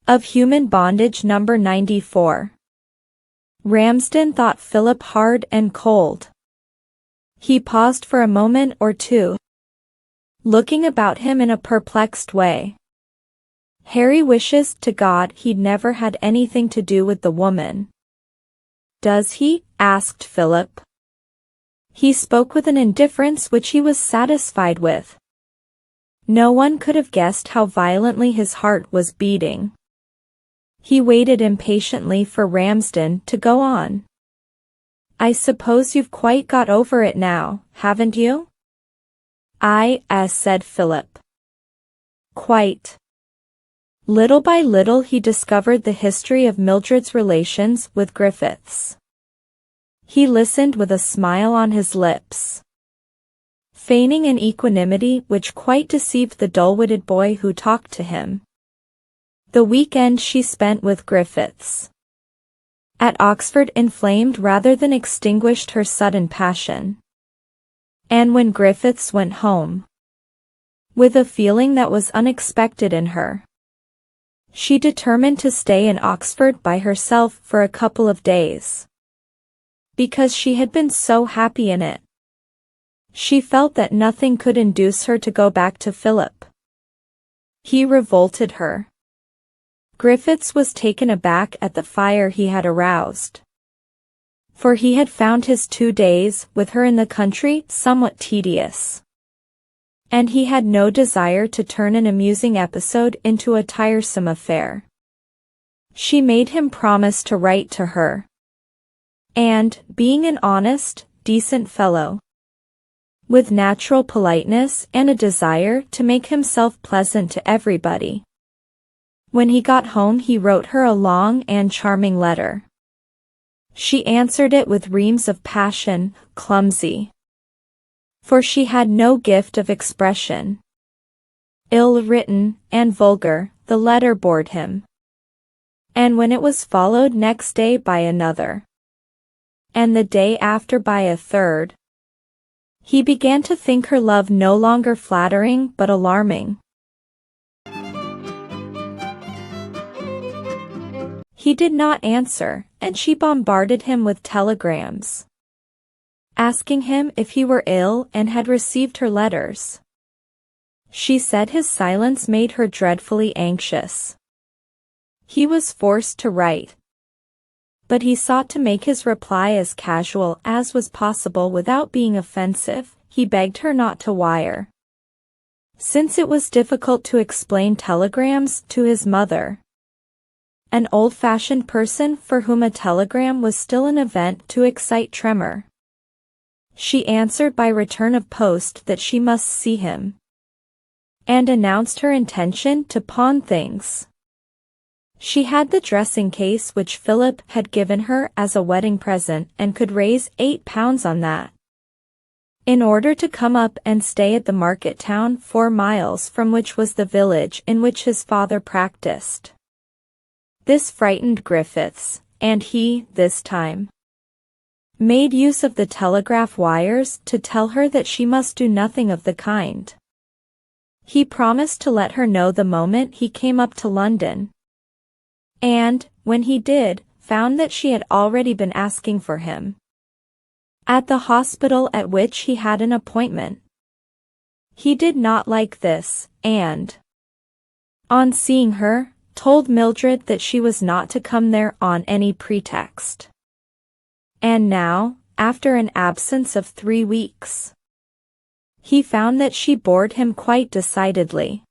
Of Human Bondage number 94. Ramsden thought Philip hard and cold. He paused for a moment or two, looking about him in a perplexed way. Harry wishes to God he'd never had anything to do with the woman. Does he? Asked Philip. He spoke with an indifference which he was satisfied with. No one could have guessed how violently his heart was beating. He waited impatiently for Ramsden to go on. I suppose you've quite got over it now, haven't you? Said Philip. Quite. Little by little he discovered the history of Mildred's relations with Griffiths. He listened with a smile on his lips, feigning an equanimity which quite deceived the dull-witted boy who talked to him. The weekend she spent with Griffiths at Oxford inflamed rather than extinguished her sudden passion. And when Griffiths went home, with a feeling that was unexpected in her, she determined to stay in Oxford by herself for a couple of days, because she had been so happy in it. She felt that nothing could induce her to go back to Philip. He revolted her. Griffiths was taken aback at the fire he had aroused, for he had found his 2 days with her in the country somewhat tedious, and he had no desire to turn an amusing episode into a tiresome affair. She made him promise to write to her, and, being an honest, decent fellow, with natural politeness and a desire to make himself pleasant to everybody, when he got home he wrote her a long and charming letter. She answered it with reams of passion, clumsy, for she had no gift of expression. Ill-written and vulgar, the letter bored him. And when it was followed next day by another, and the day after by a third, he began to think her love no longer flattering but alarming. He did not answer, and she bombarded him with telegrams, asking him if he were ill and had received her letters. She said his silence made her dreadfully anxious. He was forced to write, but he sought to make his reply as casual as was possible without being offensive. He begged her not to wire, since it was difficult to explain telegrams to his mother, an old-fashioned person for whom a telegram was still an event to excite tremor. She answered by return of post that she must see him, and announced her intention to pawn things. She had the dressing-case which Philip had given her as a wedding present and could raise £8 on that, in order to come up and stay at the market town 4 miles from which was the village in which his father practiced. This frightened Griffiths, and he, this time, made use of the telegraph wires to tell her that she must do nothing of the kind. He promised to let her know the moment he came up to London, and, when he did, found that she had already been asking for him at the hospital at which he had an appointment. He did not like this, and, on seeing her, told Mildred that she was not to come there on any pretext. And now, after an absence of 3 weeks, he found that she bored him quite decidedly.